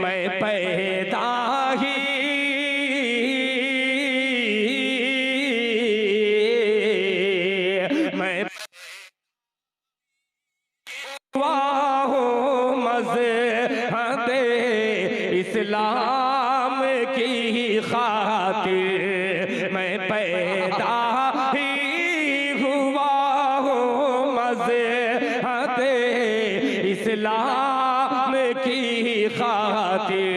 मैं पैदा ही मैं मज़हब इस्लाम की खातिर मैं पैदा ही हुआ हूँ मज़हब इस्लाम की खातिर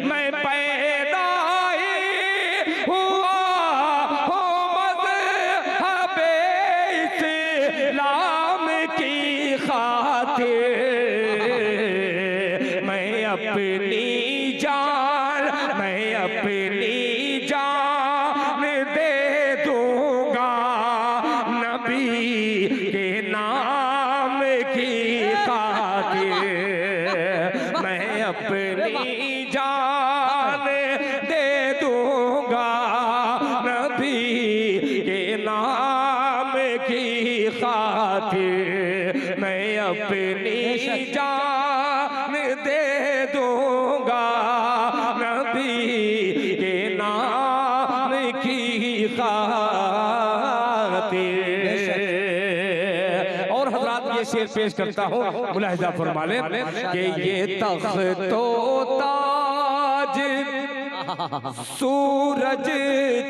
मैं पैदा ही हुआ हूँ मज़हब इस्लाम की खातिर मैं अपनी जान दे दूंगा नबी के नाम की खातिर मैं अपनी जान दे दूंगा नबी के नाम की खातिर मैं अपनी जान दे दूंगा नबी के नाम की खातिर। और हजरात ये शेर पेश करता हूँ, मुलाहिजा फरमा लें कि ये तख्तो ताज सूरज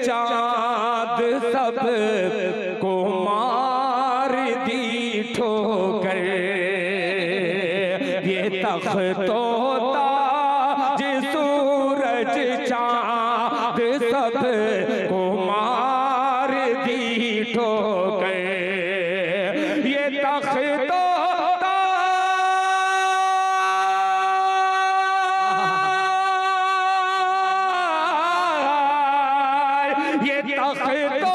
चाँद सब को मार दी ठोकर ये तख्तो ताज सूरज चाँद सब को मार दी ठोकर ये तख्तो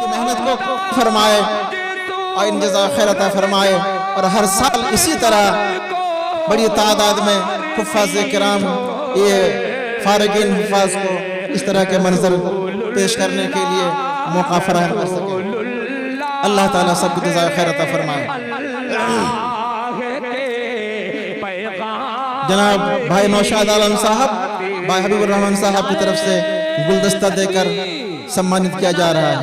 मेहनत को फरमाए और इन जज़ा खैर अता फरमाए। और हर साल इसी तरह बड़ी तादाद में हुफ़ाज़ किराम ये फारिगीन हुफ़ाज़ को इस तरह के मंजर पेश करने के लिए मौका फराहम कर सके। अल्लाह ताला सबको जज़ा खैर अता फरमाए। जनाब भाई नौशाद आलम साहब, भाई हबीबुर रहमान साहब की तरफ से गुलदस्ता देकर सम्मानित किया जा रहा है।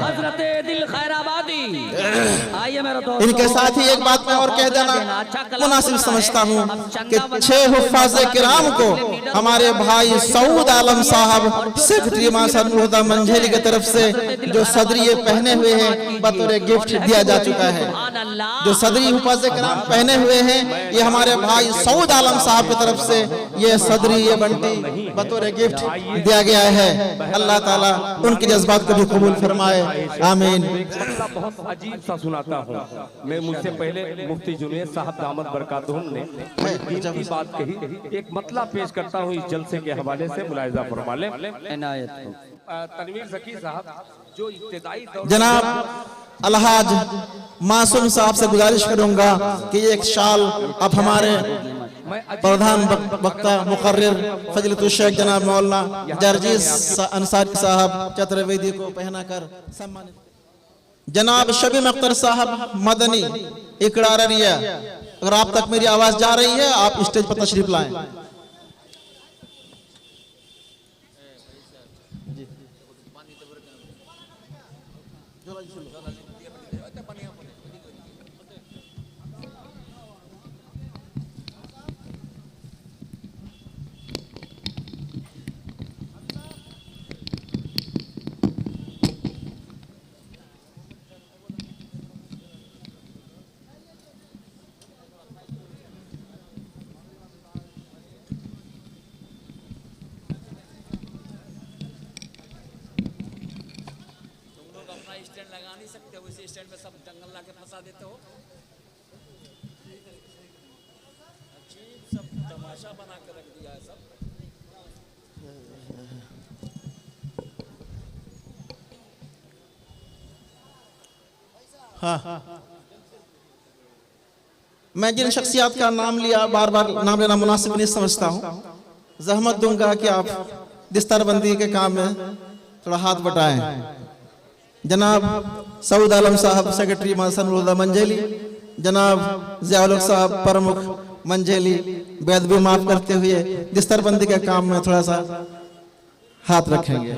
इनके साथ ही एक बात मैं और कह देना मुनासिब समझता हूँ कि 6 हुफ़ाज़े किराम को हमारे भाई सऊद आलम साहब सेक्रेटरी मासा मंझेली की तरफ से जो सदरी पहने हुए हैं बतौर गिफ्ट दिया जा चुका है। जो सदरी हुफ़ाज़े किराम पहने हुए हैं ये हमारे भाई सऊद आलम साहब की तरफ से ये सदरी ये बंटी बतौर गिफ्ट दिया गया है। अल्लाह ताला उनके जज्बात को भी कबूल फरमाए, आमीन। बहुत अजीब सा सुनाता हूँ मैं। मुझसे पहले मुफ्ती जुनैद साहब दामद बरकातहुम ने कीमती बात कही। एक मतला पेश करता हूँ इस जलसे के हवाले से, मुलाहिजा फरमा लें। तनवीर ज़की साहब जो इब्तिदाई जनाब अलहाज मासूम साहब से गुजारिश करूंगा कि एक शाल अब हमारे प्रधान वक्ता मुकर्रिर फजलतुल शेख जनाब मौलाना जर्जीस अंसारी साहब चतुर्वेदी को पहनाकर सम्मानित। जनाब शबीम अख्तर साहब मदनी इकरारिया, अगर आप तक मेरी आवाज जा रही है आप स्टेज पर तशरीफ लाएं। स्टैंड लगा नहीं सकते हो, इसी स्टैंड पे सब जंगल ला के फंसा देते हो। अजीब सब तमाशा बना के रख दिया है सब। हाँ, मैं जिन शख्सियात का नाम लिया बार बार नाम लेना मुनासिब नहीं समझता हूँ। जहमत दूंगा कि आप बिस्तरबंदी के काम में थोड़ा हाथ बटाएं। जनाब सऊद आलम साहब सेक्रेटरी मासा मंझेली, जनाब ज़ियाउल हक साहब प्रमुख मंझेली बेअदबी माफ करते हुए बिस्तरबंदी के काम में थोड़ा सा हाथ रखेंगे।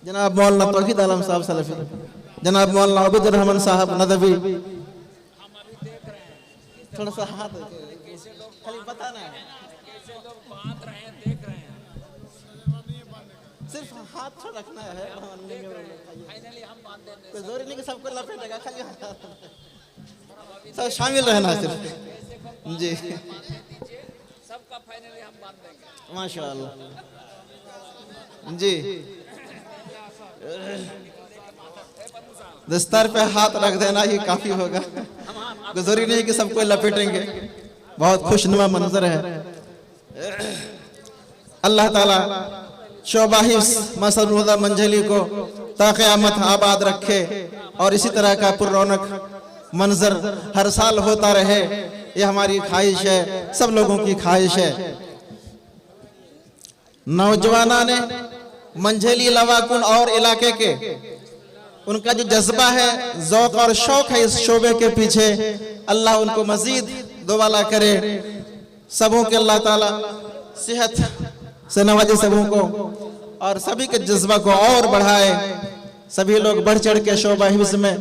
जनाब मौलाना तौहीद आलम साहब सलफी, जनाब मौलाना अब्दुल रहमान साहब नदवी, थोड़ा सा हाथ खाली बताना है, कैसे लोग बांध रहे हैं, देख रहे हैं। सिर्फ हाथ थोड़ा रखना है। फाइनली हम बांध देंगे। कोई जोर नहीं कि सबको लपेटेगा, खाली सब शामिल रहना सिर्फ जी। सबका फाइनली हम बांध देंगे। माशाअल्लाह जी। दस्तार पे हाथ रख देना ही काफी होगा, जरूरी नहीं कि सबको लपेटेंगे। बहुत खुशनुमा मंजर है। अल्लाह ताला शोबाही मसरूदा मंझली को ता क़यामत आबाद रखे और इसी तरह का पुररौनक मंजर हर साल होता रहे, ये हमारी ख्वाहिश है, सब लोगों की ख्वाहिश है। नौजवाना ने मंझली लवाकुन और इलाके के उनका जो जज्बा है, ज़ौक़ और शौक़ है इस शोबे के पीछे, अल्लाह उनको मजीद दोबाला करे। सबों के अल्लाह ताला सेहत से नवाजे सबों को और सभी के जज्बा को और बढ़ाए। सभी लोग बढ़ चढ़ के शोबा हिफ्ज़ में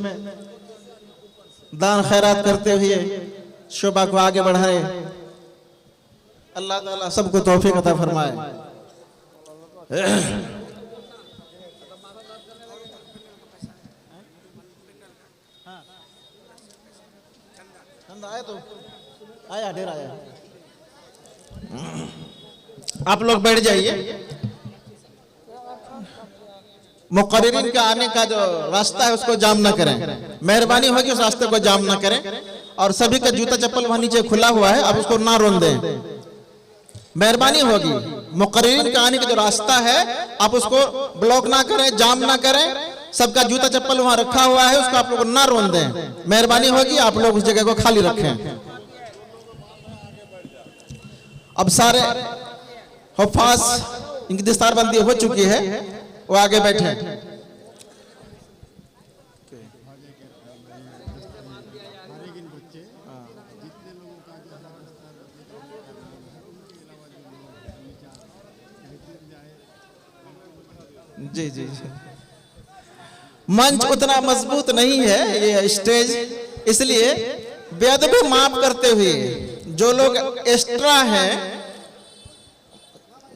दान खैरात करते हुए शोबा को आगे बढ़ाए। अल्लाह ताला सबको तौफीक अता फरमाए। आया तो आया, ढेर आया। आप लोग बैठ जाइए। मुक़र्रिरीन का आने का जो रास्ता है उसको जाम ना करें, मेहरबानी होगी उस रास्ते को जाम ना करें। और सभी का जूता चप्पल वहां नीचे खुला हुआ है, आप उसको ना रोन दें, मेहरबानी होगी। मुक़र्रिरीन का आने का जो रास्ता है आप उसको ब्लॉक ना करें, जाम ना करें। सबका जूता चप्पल वहां रखा हुआ है, उसको आप लोग ना रोन दें, मेहरबानी होगी। आप लोग उस जगह को खाली रखें। अब सारे हुफ़ाज़ इनकी दस्तारबंदी हो चुकी है, वो आगे बैठे। जी जी जी। मंच उतना मजबूत नहीं है ये स्टेज, इसलिए बेअदबी माफ करते हुए जो लोग एक्स्ट्रा हैं,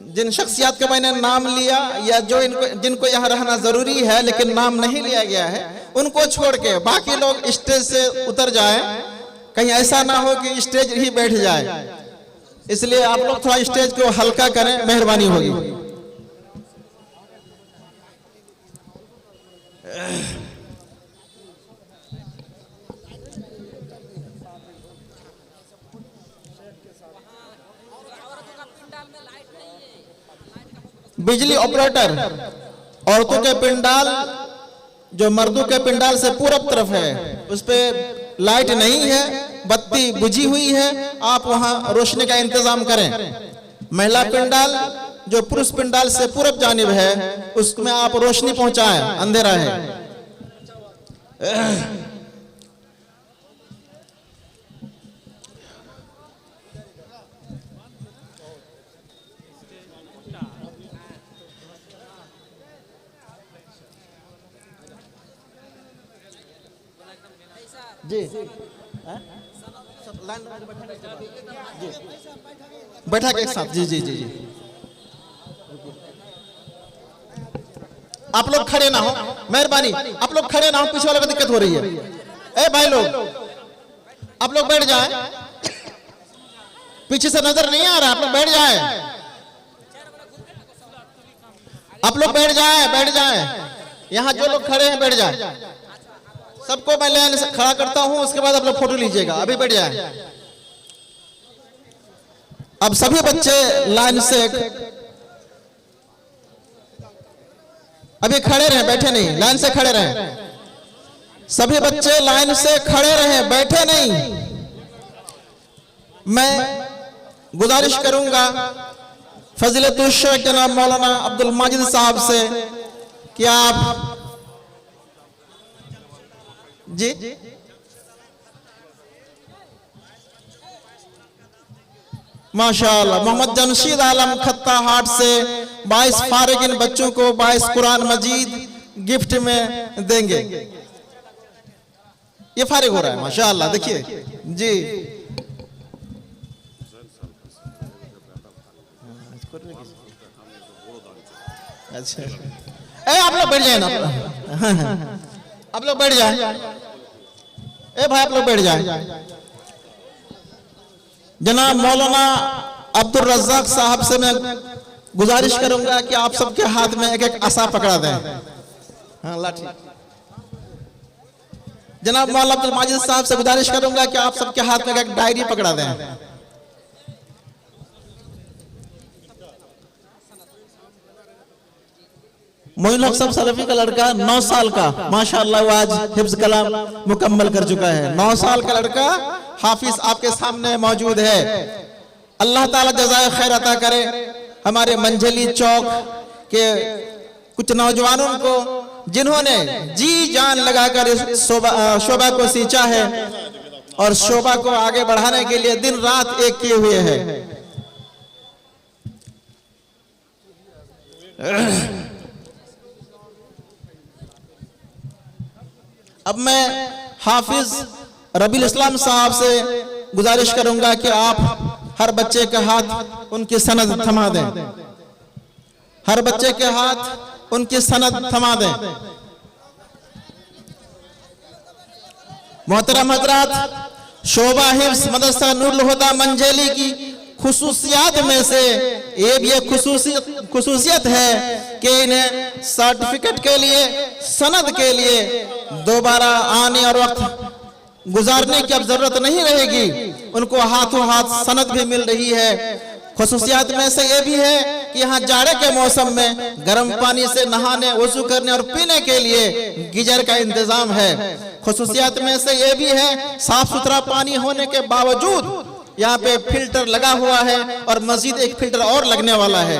जिन शख्सियत का मैंने नाम लिया या जो जिनको यहाँ रहना जरूरी है लेकिन नाम नहीं लिया गया है, उनको छोड़ के बाकी लोग स्टेज से उतर जाएं। कहीं ऐसा ना हो कि स्टेज ही बैठ जाए, इसलिए आप लोग थोड़ा स्टेज को हल्का करें, मेहरबानी होगी। बिजली ऑपरेटर, औरतों के पिंडाल जो मर्दों के पिंडाल से पूरब तरफ है उस पे लाइट नहीं है, बत्ती बुझी हुई है, आप वहां रोशनी का इंतजाम करें। महिला पिंडाल जो पुरुष पिंडाल से पूरब जानिब है उसमें आप रोशनी पहुंचाएं, अंधेरा है। जी सब लाइन जी बैठा के एक साथ। जी जी जी जी आप लोग खड़े ना हो, मेहरबानी आप लोग खड़े ना हो, पीछे वालों को दिक्कत हो रही है। ए भाई लोग आप लोग बैठ जाएं, पीछे से नजर नहीं आ रहा, आप लोग बैठ जाएं, आप लोग बैठ जाएं, बैठ जाएं। यहाँ जो लोग खड़े हैं बैठ जाएं। सबको मैं लाइन से खड़ा करता हूं, उसके बाद आप लोग फोटो लीजिएगा। अभी बैठ जाएं। अब सभी बच्चे लाइन से अभी खड़े रहे, बैठे नहीं, लाइन से खड़े रहे। सभी बच्चे लाइन से खड़े रहे, बैठे नहीं। मैं गुजारिश करूंगा फजीलतुल शेख जनाब मौलाना अब्दुल माजिद साहब से कि आप जी माशाअल्लाह। मोहम्मद जमशीद आलम खत्ता हाट से 22 फारिगिन बच्चों को 22 कुरान मजीद गिफ्ट में देंगे। ये फारिग हो रहा है माशाअल्लाह, देखिए जी। अच्छा, आप लोग बैठ जाए ना, आप लोग बैठ जाए। भाई आप लोग बैठ जाए। जनाब मौलाना अब्दुल रज़्ज़ाक साहब से मैं गुजारिश करूंगा कि आप सबके हाथ में एक एक असा पकड़ा दें। हाँ लाठी। जनाब मौलाना अब्दुल माजिद साहब से गुजारिश करूंगा कि आप सबके हाथ में एक डायरी पकड़ा दें। मोइन हक साहब सलफी का लड़का 9 साल का माशाअल्लाह, वो आज हिफ्ज़ कलाम मुकम्मल कर चुका है। 9 साल का लड़का हाफिज आपके सामने मौजूद है। अल्लाह ताला जज़ाए खैर अता करे। हमारे मंझली चौक के कुछ नौजवानों को जिन्होंने जी जान लगाकर इस शोभा को सींचा है और शोभा को आगे बढ़ाने के लिए दिन रात एक किए हुए हैं। अब मैं हाफिज रबील इस्लाम साहब से गुजारिश करूंगा कि आप हर बच्चे के हाथ उनकी सनद थमा दें। हर बच्चे के हाथ उनकी सनद थमा दें। मोहतरम हजरात, शोभा हिफ्ज़ मदरसा नूरुल हुदा मंझेली की खुसूसियात में से एक ये खुसूसियत है कि इन्हें सर्टिफिकेट के लिए, सनद के लिए दोबारा आने और वक्त गुजारने की अब जरूरत नहीं रहेगी। उनको हाथों हाथ सनद भी मिल रही है। खुसूसियात में से ये भी है कि यहाँ जाड़े के मौसम में गर्म पानी से नहाने, वजू करने और पीने के लिए गीजर का इंतजाम है। खुसूसियात में से ये भी है साफ सुथरा पानी होने के बावजूद यहाँ पे फिल्टर लगा हुआ है और मजीद एक फिल्टर और लगने वाला है।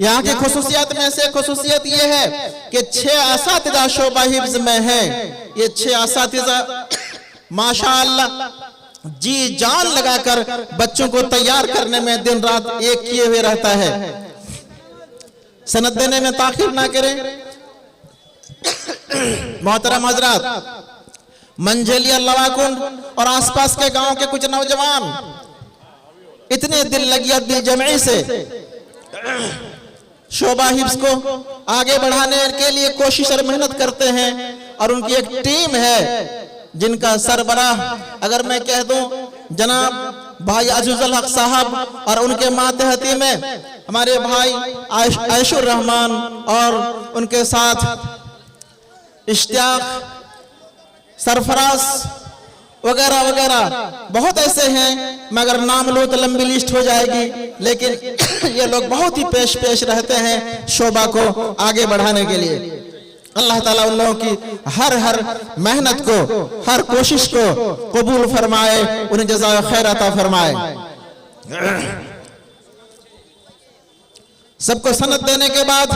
यहाँ की खुसूसियत में से खुसूसियत ये है कि 6 असातिज़ा शोभा हिफ्ज़ में है। ये 6 असातिज़ा माशाअल्लाह जी जान लगाकर बच्चों को तैयार करने में दिन रात एक किए हुए रहता है। सनद देने में ताखिर ना करें। मोहतरम हजरात, मंझेलिया, लवाकुंड और आसपास के गांव के कुछ नौजवान इतने दिल लगी दिल जमई से शोभा हिफ्ज़ को आगे बढ़ाने के लिए कोशिश और मेहनत करते हैं और उनकी एक टीम है जिनका सरबराह अगर मैं कह दूं जनाब भाई अज़ीज़ुल हक साहब और उनके मातहती में हमारे भाई आयशुर रहमान और उनके साथ इश्तियाक, सरफराज वगैरह वगैरह बहुत ऐसे हैं। मगर नाम लो तो लंबी लिस्ट हो जाएगी, लेकिन ये लोग बहुत ही पेश रहते हैं शोभा को आगे बढ़ाने के लिए। अल्लाह ताला उन लोगों की हर मेहनत को, हर कोशिश को कबूल फरमाए, उन्हें जज़ाए खैर अता फरमाए। सबको सनद देने के बाद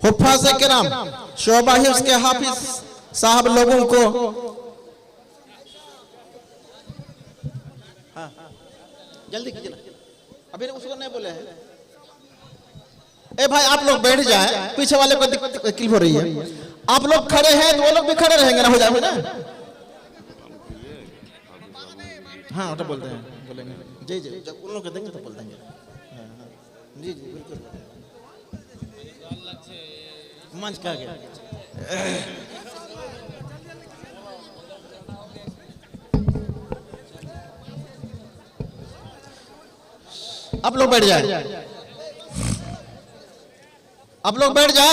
हुफ़ाज़े किराम शोभा हिफ्ज़ के हाफिज साहब लोगों को जल्दी कीजिए ना, अभी उसको नहीं बोले हैं। भाई आप लोग बैठ जाएं, पीछे वाले को तकलीफ हो रही है। आप लोग खड़े हैं तो वो लोग भी खड़े रहेंगे ना, हो जाए ना। हाँ तो बोलते हैं, बोलेंगे जी जी, जब उन लोग को देंगे तो बोल देंगे। जी जी बिल्कुल। मंच का गया। आप लोग बैठ जाए, आप लोग बैठ जाए।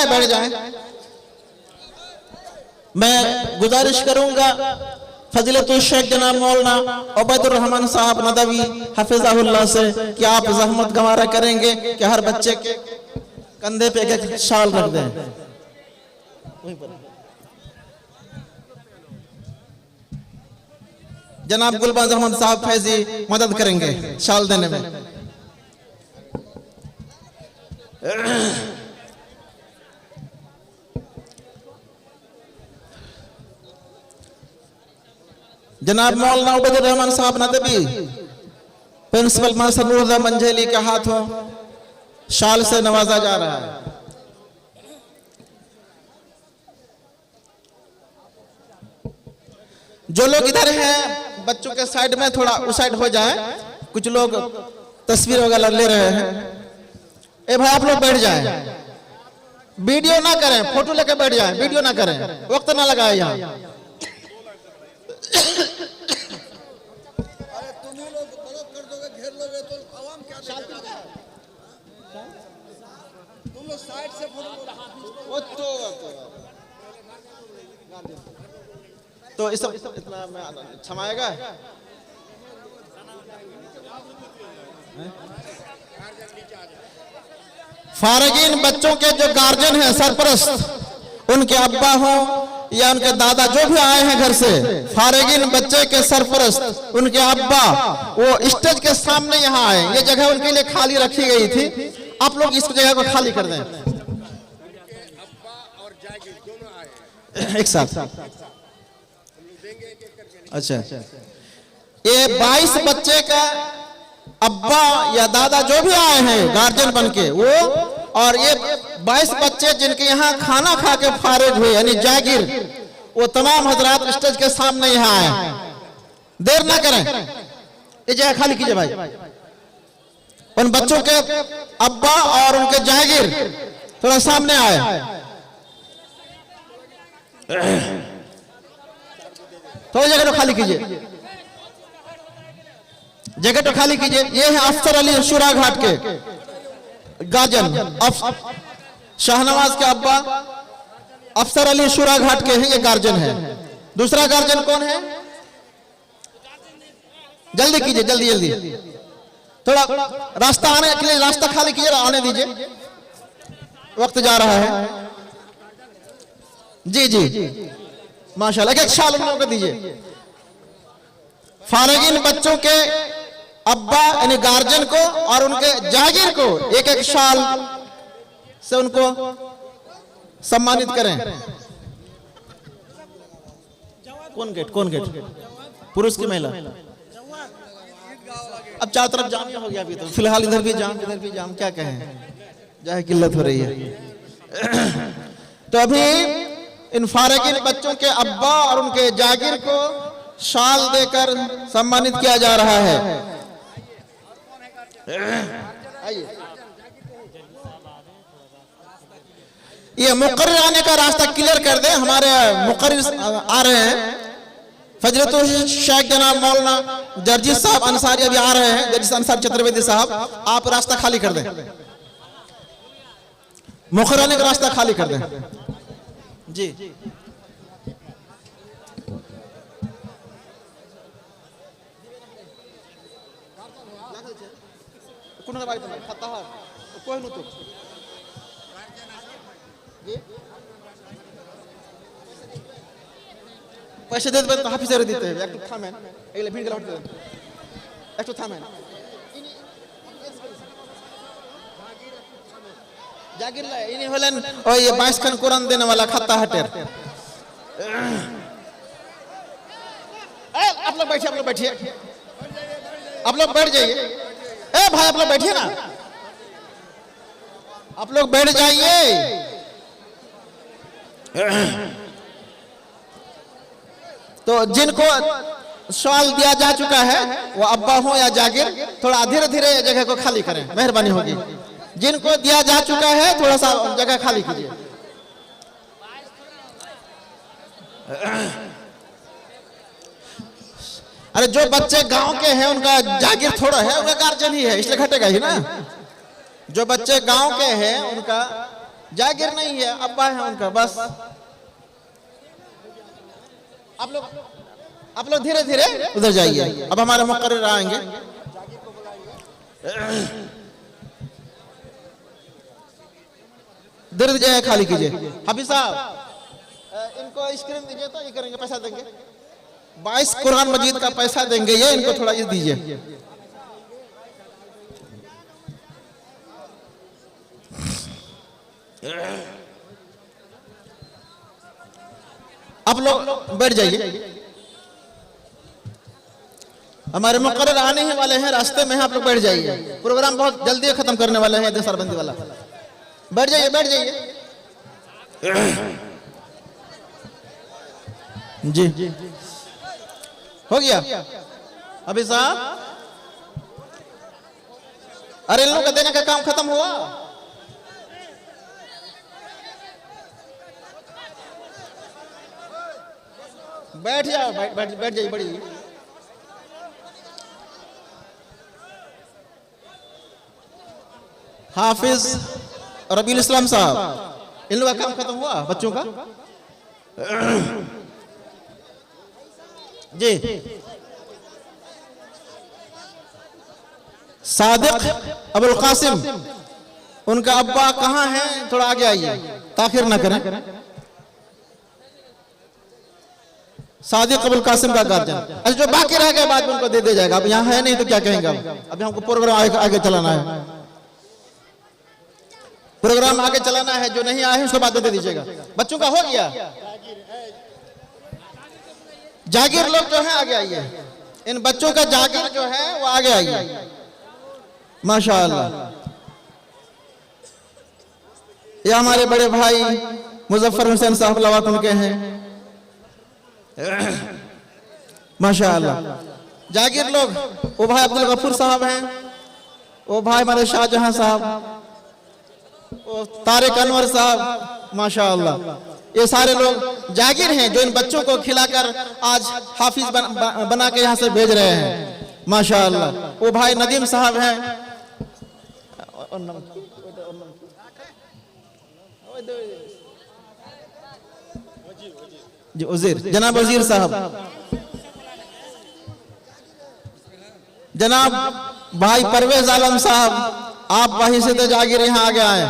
मैं गुजारिश करूंगा फजीलतुल शेख जनाब मौलाना उबैदुर रहमान साहब नदवी हफिज़हुल्लाह से कि आप जहमत गवारा करेंगे कि हर बच्चे के कंधे पे एक शाल रख दें। जनाब गुलबाज अहमद साहब फैजी मदद करेंगे शाल देने में। जनाब मौलाना उबैदुर रहमान साहब नदवी प्रिंसिपल मास्टर नूरुल्लाह मंझेली के हाथों शाल से नवाजा जा रहा है। जो लोग इधर हैं बच्चों के साइड में थोड़ा उस साइड हो जाए, कुछ लोग तस्वीर वगैरह ले रहे हैं। ए भाई आप लोग बैठ जाएं, वीडियो ना करें, फोटो लेके बैठ जाएं, वीडियो ना करें, वक्त ना लगाए यहाँ। तो इस इतना क्षमाएगा। फारगीन बच्चों के जो गार्जियन हैं, सरपरस्त, उनके अब्बा हो या उनके दादा जो भी आए हैं घर से, फारगीन बच्चे के सरपरस्त उनके अब्बा वो स्टेज के सामने यहाँ आए। ये जगह उनके लिए खाली रखी गई थी, आप लोग इस जगह को खाली कर दें। एक साथ अच्छा, ये 22 बच्चे का अब्बा या दादा जो भी आए हैं गार्जियन बनके वो, और ये 22 बच्चे जिनके यहाँ खाना खा के फारिग हुए यानी जागीर, वो तमाम हजरात स्टेज के सामने यहाँ आए। देर ना करें, ये जगह खाली कीजिए भाई। उन बच्चों के अब्बा और उनके जागीर थोड़ा सामने आए, थोड़ी जगह तो खाली कीजिए, जगह तो खाली कीजिए। ये है अफसर अली शुरा घाट के गार्जियन, शाहनवाज के अब्बा अफसर अली शुरा घाट के हैं, ये गार्जियन है। दूसरा गार्जियन कौन है? जल्दी कीजिए, जल्दी जल्दी, थोड़ा रास्ता आने के लिए रास्ता खाली कीजिए, आने दीजिए, वक्त जा रहा है। जी जी माशाल्लाह, एक शाल उन लोगों को दीजिए। फारगीन बच्चों के अब्बा यानी गार्जियन को और उनके जागीर को एक एक शाल से उनको सम्मानित करें। कौन गेट, कौन गेट? पुरुष की महिला? अब चारों तरफ जाम हो गया अभी तो, फिलहाल इधर भी जाम इधर भी जाम, क्या कहें, जहाँ किल्लत हो रही है। तो अभी इन फारगीन बच्चों के अब्बा और उनके जागीर को शाल देकर सम्मानित किया जा रहा है। ये मुकर्रिर आने का रास्ता क्लियर कर दे, हमारे मुकर्रिर आ रहे हैं, फजलतुल शेख जनाब मौलाना जर्जी साहब अंसारी अभी आ रहे हैं, जर्जी अंसारी चतुर्वेदी साहब, आप रास्ता खाली कर दें, मुकर्रिर आने का रास्ता खाली कर दें जी। पैसे दे देते हाफिज दिते हैं, एक थामें एगले भीड़ गला उठते एक थामें जागिर ला इनी होलन ओ ये 22 खन कुरान देने वाला खाता हटेर। आप लोग बैठिए, आप लोग बैठिए, आप लोग बैठ जाइए। ए भाई आप लोग बैठिए ना, आप लोग बैठ जाइए। तो जिनको सवाल दिया जा चुका है वो अब्बा हो या जागीर, थोड़ा धीरे धीरे जगह को खाली करें, मेहरबानी होगी। जिनको दिया जा चुका है थोड़ा सा जगह खाली कीजिए। अरे जो बच्चे गांव के हैं उनका जागीर थोड़ा है, उनका गार्जियन ही है, इसलिए घटेगा ही ना। जो बच्चे गांव के हैं उनका जागीर नहीं है, अब्बा है उनका, बस। आप लोग धीरे धीरे उधर जाइए, अब हमारे मुकर्रिर आएंगे। धीरे जगह खाली कीजिए। हाफिज साहब इनको स्क्रीन दीजिए, तो ये करेंगे, पैसा देंगे, 22 कुरान मजीद का पैसा देंगे, ये इनको थोड़ा ये दीजिए। आप लोग बैठ जाइए। हमारे मुकर्रर आने ही वाले हैं, रास्ते में हैं, आप लोग बैठ जाइए। प्रोग्राम बहुत जल्दी खत्म करने वाले हैं, सरबंदी वाला। बैठ जाइए, बैठ जाइए जी। हो गया अभी साहब? अरे इन लोगों का देने का काम खत्म हुआ? बैठ जाओ, बैठ जाइए, बड़ी हाफिज रबील इस्लाम साहब, इन लोगों का काम खत्म हुआ बच्चों का? जी। सादिक अबुल कासिम, उनका अब्बा कहाँ हैं? थोड़ा आगे आइए, ताखिर ना करें। सादिक अबुल कासिम का गार्जियन। अच्छा, जो बाकी रह गए बाद में उनको दे दिया जाएगा। अब यहाँ है नहीं तो क्या कहेंगे? अभी हमको प्रोग्राम आगे चलाना है, प्रोग्राम आगे चलाना है। जो नहीं आए उसको बाद में दे दीजिएगा। बच्चों का हो गया? जागीर लोग जो है आगे आइए। इन बच्चों का जागीर जो है वो आगे आइए। माशाअल्लाह, ये हमारे बड़े भाई मुजफ्फर हुसैन साहब लवात उनके हैं। माशाअल्लाह। जागीर लोग, वो भाई अब्दुल गफूर साहब हैं, वो भाई हमारे शाहजहां साहब, वो तारिक अनवर साहब, माशाअल्लाह। ये सारे लोग जागीर हैं जो इन बच्चों को खिलाकर आज हाफिज बना के यहाँ से भेज रहे हैं। माशाअल्लाह। वो भाई नदीम साहब हैं, जी उजीर, जनाब वजीर साहब, जनाब भाई परवेज आलम साहब, आप वहीं से जागीर यहाँ आगे आए।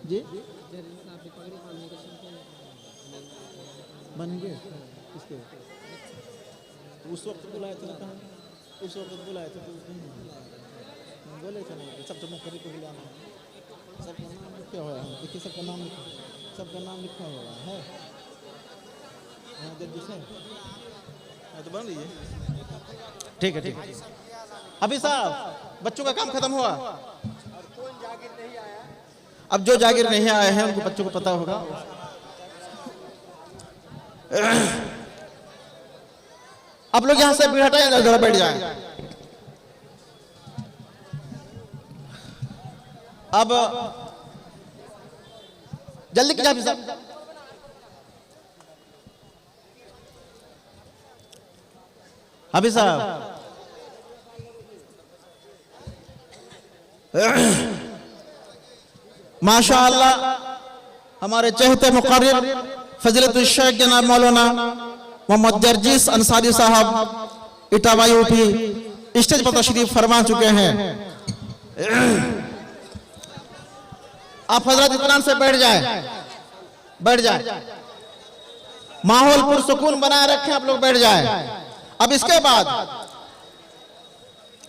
जी बनेंगे किसके? उस वक्त बुलाए थे ना, उस वक्त बुलाए थे बोले थे ना, सब जमा करी को बुलाना, सबका नाम लिखा हुआ है। देखिए सबका नाम लिखा, सबका नाम लिखा हुआ है। जल्दी से तो बन लीजिए। ठीक है, ठीक है। अभी साहब बच्चों का काम खत्म हुआ? अब जो जागीर नहीं आए हैं उनको बच्चों को पता होगा। अब लोग यहां से भीड़ हटाएं, जरा बैठ जाएं। अब जल्दी कीजिए साहब। अभी साहब माशाअल्लाह, हमारे चहते मुकर्रिर फजीलतुल शेख जनाब मौलाना मोहम्मद जर्जिस अंसारी साहब इटावा यूपी स्टेज पर तशरीफ फरमा चुके हैं। आप हजरत इत्मीनान से बैठ जाएं, बैठ जाएं, माहौल पुरसुकून बनाए रखें। आप लोग बैठ जाएं। अब इसके बाद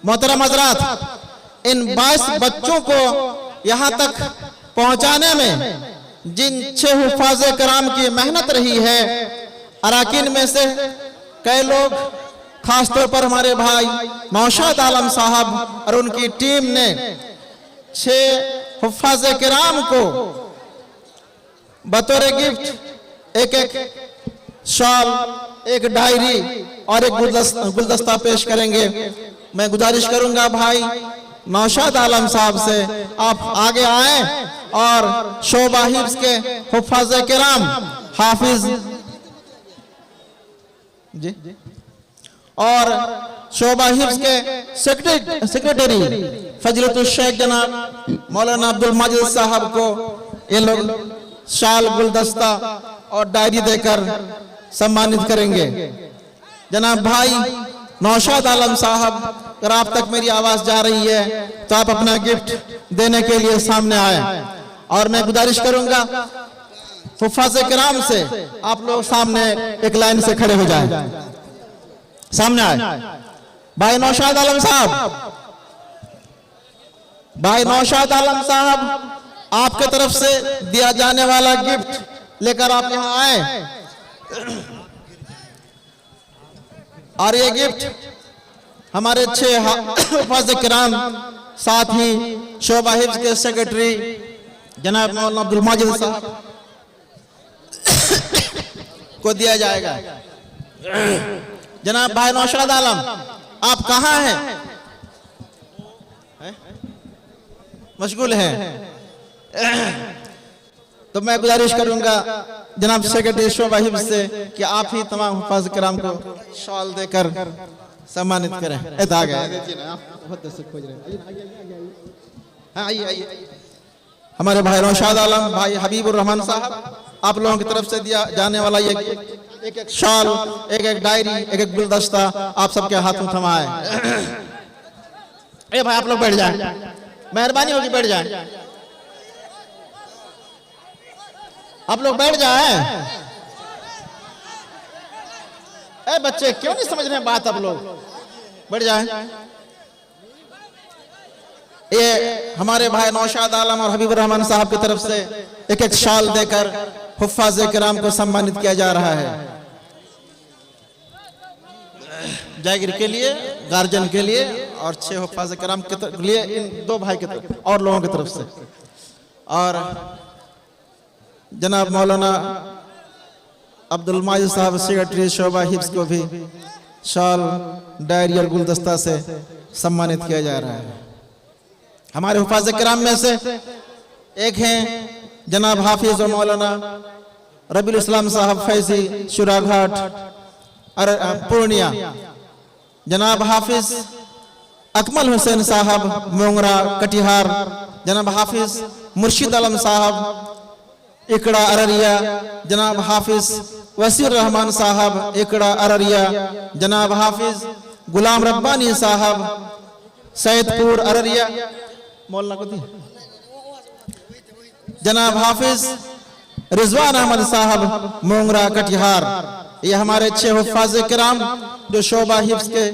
मोहतरम हजरात, इन 22 बच्चों को यहाँ तक पहुंचाने में जिन 6 हुफ़ाज़े कराम की मेहनत रही है, अराकीन में से कई लोग, खासतौर पर हमारे भाई नौशाद आलम साहब और उनकी टीम ने 6 हुफ़ाज़े किराम को बतौर गिफ्ट एक शॉल, एक डायरी और एक गुलदस्ता पेश करेंगे। मैं गुजारिश करूंगा भाई नौशाद आलम साहब से, आप आगे आए और शोभा हिफ्ज़ के हुफ़ाज़े किराम हाफिज जी और शोभा हिफ्ज़ के सेक्रेटरी फजीलतुल शेख जनाब मौलाना अब्दुल माजिद साहब को ये लोग शाल, गुलदस्ता और डायरी देकर सम्मानित करेंगे। जनाब भाई नौशाद आलम साहब, अगर आप तक मेरी आवाज जा रही है तो आप अपना गिफ्ट देने के लिए सामने आए। और मैं गुजारिश करूंगा हुफ़ाज़े किराम से, आप लोग सामने एक लाइन से खड़े हो जाएं, सामने आए। भाई नौशाद आलम साहब, भाई नौशाद आलम साहब, आपके तरफ से दिया जाने वाला गिफ्ट लेकर आप यहाँ आए और ये गिफ्ट हमारे 6 हुफ़ाज़ किराम साथ ही शोबा हिफ्ज़ के सेक्रेटरी जनाब मौलाना अब्दुल माजिद साहब को दिया जाएगा। जनाब भाई नौशाद आलम, आप कहाँ हैं? मशगूल हैं? तो मैं गुजारिश करूंगा जनाब सेक्रेटरी शोबा हिफ्ज़ से कि आप ही तमाम हुफ़ाज़ किराम को शॉल देकर सम्मानित करें। आ गए हमारे भाई नौशाद आलम, भाई हबीबुर रहमान साहब, आप लोगों की तरफ से दिया जाने वाला ये एक शॉल, एक डायरी, एक गुलदस्ता आप सबके हाथों थमा है। ए भाई आप लोग बैठ जाएं, मेहरबानी होगी बैठ जाएं, आप लोग बैठ जाएं। ए बच्चे क्यों नहीं समझ रहे बात? आप लोग बैठ जाएं। ये हमारे भाई नौशाद आलम और हबीबुर रहमान साहब की तरफ से एक शॉल देकर हुफ़ाज़ किराम को सम्मानित किया जा रहा है। जागीर के लिए, गार्जियन के लिए और 6 हुफ़ाज़ किराम के लिए, इन 2 भाई की तरफ और लोगों की तरफ से। और जनाब मौलाना अब्दुल माजिद साहब सेक्रेटरी शोबा हिफ्ज़ को भी शॉल, डायरी और गुलदस्ता से सम्मानित किया जा रहा है। हमारे हुफ़ाज़ किराम में से एक हैं जनाब हाफिज़ और मौलाना रबीउल इस्लाम साहब फैज़ी शुराघाट पूर्णिया, जनाब हाफिज़ अकमल हुसैन साहब मोंगरा कटिहार, जनाब हाफिज़ मुर्शिद आलम साहब इकड़ा अररिया, जनाब हाफिज़ वसीर रहमान साहब इकड़ा अररिया, जनाब हाफिज़ गुलाम रब्बानी साहब सैदपुर अररिया, मौलाना को दी, जनाब हाफिज़ रिजवान अहमद साहब मोंगरा कटिहार। ये हमारे 6 हुफ़ाज़ किराम जो शोबा हिफ्ज़ के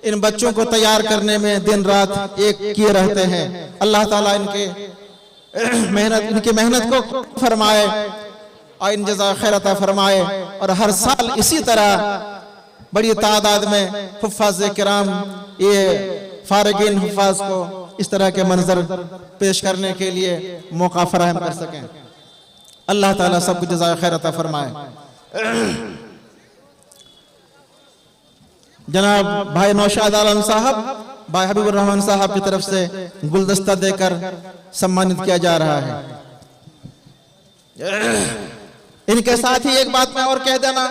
इन बच्चों को तैयार करने में दिन रात एक किए रहते हैं। अल्लाह ताला इनकी मेहनत को फरमाए और इन जज़ा खैर अता फरमाए। और हर साल इसी तरह बड़ी तादाद में हुफ़ाज़ किराम ये फारिगीन हुफ़ाज़ को इस तरह के मंजर पेश करने के लिए मौका फराहम कर सकें। अल्लाह ताला सबको जज़ा खैर अता फरमाए। जनाब भाई नौशाद आलम साहब, भाई हबीबुर रहमान साहब की तरफ से गुलदस्ता देकर सम्मानित किया जा रहा है। इनके साथ ही एक बात मैं और कह देना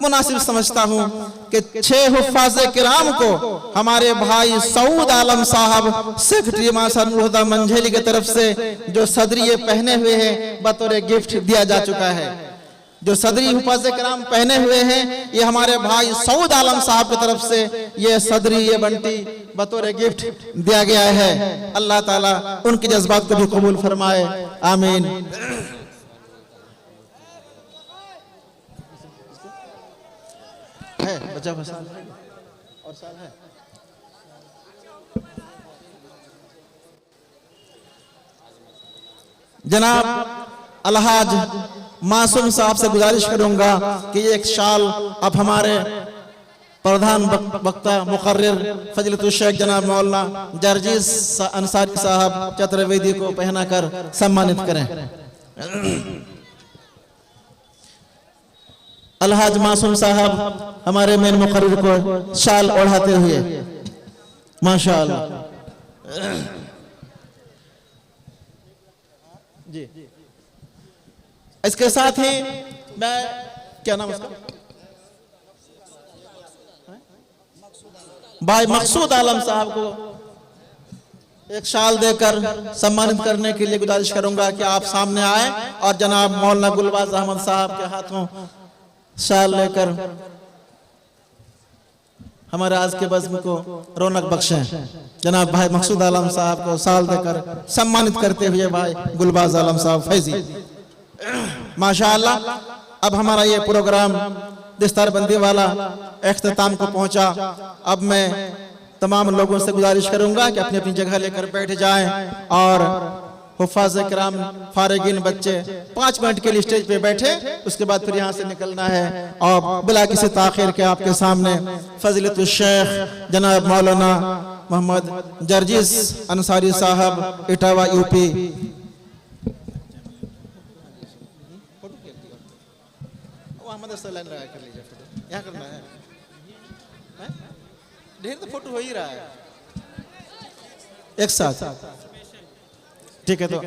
मुनासिब समझता हूं कि 6 हुफ़ाज़ किराम को हमारे भाई सऊद आलम साहब सेक्रेटरी मासन उहदा मंझेली की तरफ से जो सदरी पहने हुए हैं बतौर गिफ्ट दिया जा चुका है। जो सदरी हुफ़ाज़ किराम पहने हुए हैं ये हमारे भाई सऊद आलम साहब की तरफ से ये सदरी, ये बंटी बतौर गिफ्ट दिया गया है। अल्लाह ताला उनके जज्बात को भी कबूल फरमाए, आमीन। है बचा और साल है। जनाब अलहाज मासूम साहब से गुजारिश करूंगा कि एक शाल अब हमारे प्रधान वक्ता मुकर्रिर फजलतुल शेख जनाब मौलाना जर्जीस अंसारी साहब चतुर्वेदी को पहनाकर सम्मानित करें। अलहाज मासूम साहब हमारे मेन मुकर्रिर को शाल ओढ़ाते हुए माशाअल्लाह जी। इसके साथ ही मैं क्या नाम उसका भाई मकसूद आलम साहब को एक शाल देकर सम्मानित करने के लिए गुजारिश करूंगा कि आप सामने आए और जनाब मौलाना गुलबाज अहमद साहब के हाथों शाल लेकर हमारे आज के बज़्म को रौनक बख्शें। जनाब भाई मकसूद आलम साहब को शाल देकर सम्मानित करते हुए भाई गुलबाज आलम साहब फैजी माशाअल्लाह। अब हमारा ये प्रोग्राम दस्तारबंदी वाला इख्तिताम को पहुंचा। अब मैं तमाम लोगों से गुजारिश करूंगा कि अपनी अपनी जगह लेकर बैठ जाएं और हुफ़ाज़ किराम फारिगिन बच्चे 5 मिनट के लिए स्टेज पे बैठे, उसके बाद फिर यहाँ से निकलना है और बिला किसी ताखिर के आपके सामने फजीलतुल शेख जनाब मौलाना मोहम्मद जर्जिस अंसारी साहब इटावा यूपी। यहाँ करना है, ढेर तो फोटो हो ही रहा है एक साथ, ठीक है। तो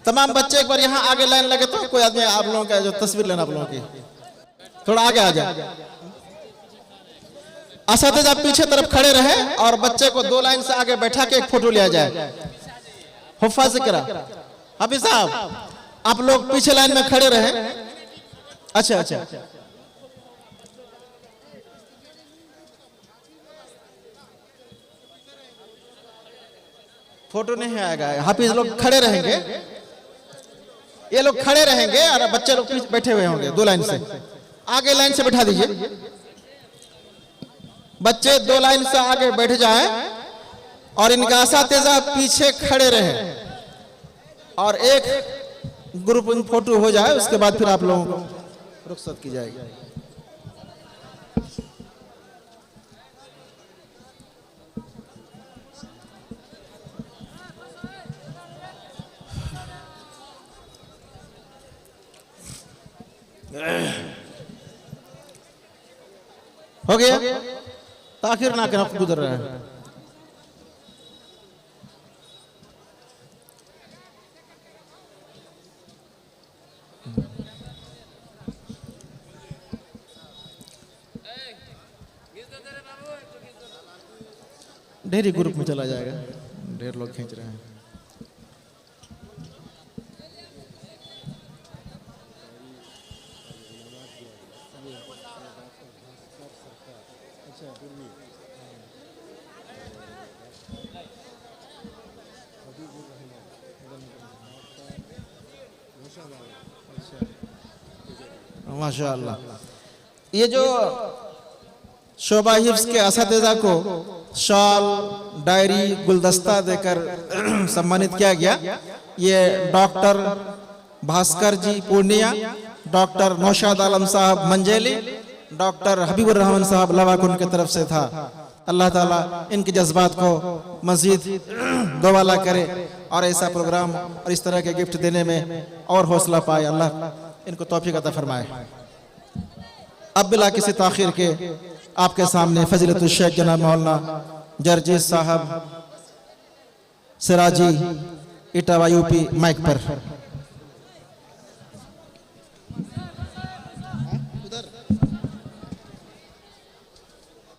तमाम बच्चे एक बार यहाँ आगे लाइन लगे तो कोई आदमी आप लोगों का जो तस्वीर लेना आप लोगों की थोड़ा आगे आ जाए। असातिज़ा पीछे तरफ खड़े रहे और बच्चे को 2 लाइन से आगे बैठा के एक फोटो लिया जाए। हुफ़ाज़ किराम हाफिज़ साहब आप लोग पीछे लाइन में खड़े रहे। अच्छा अच्छा, फोटो नहीं आएगा, हाफिज लोग खड़े रहेंगे, ये लोग खड़े रहेंगे और बच्चे लोग बैठे हुए होंगे 2 लाइन से। आगे लाइन से बैठा दीजिए, बच्चे 2 लाइन से आगे बैठ जाएं और इनका असातिज़ा पीछे खड़े रहे और एक ग्रुप फोटो हो जाए, उसके बाद फिर आप लोगों को रुखसत की जाएगी। हो गया, ताखिर ना करना, गुजर रहा है। ढेरी ग्रुप में चला जाएगा, ढेर लोग खींच रहे हैं। माशाअल्लाह, ये जो शोभा हिफ्ज़ के असातिज़ा को शॉल, डायरी, गुलदस्ता देकर सम्मानित किया गया, ये डॉक्टर भास्कर जी पूर्णिया, डॉक्टर नौशाद आलम साहब मंजेली, डॉक्टर हबीबुर रहमान साहब लवाकुन की तरफ से था। अल्लाह ताला इनके जज्बात को मजीद दोबाला करे और ऐसा प्रोग्राम और इस तरह के गिफ्ट देने में और हौसला पाए, अल्लाह इनको तौफीक अता फरमाए। अब बिला किसी ताखिर के आपके सामने फजीलतुल शेख जनाब मौलाना जर्जिस साहब सिराजी इटावा यूपी माइक पर।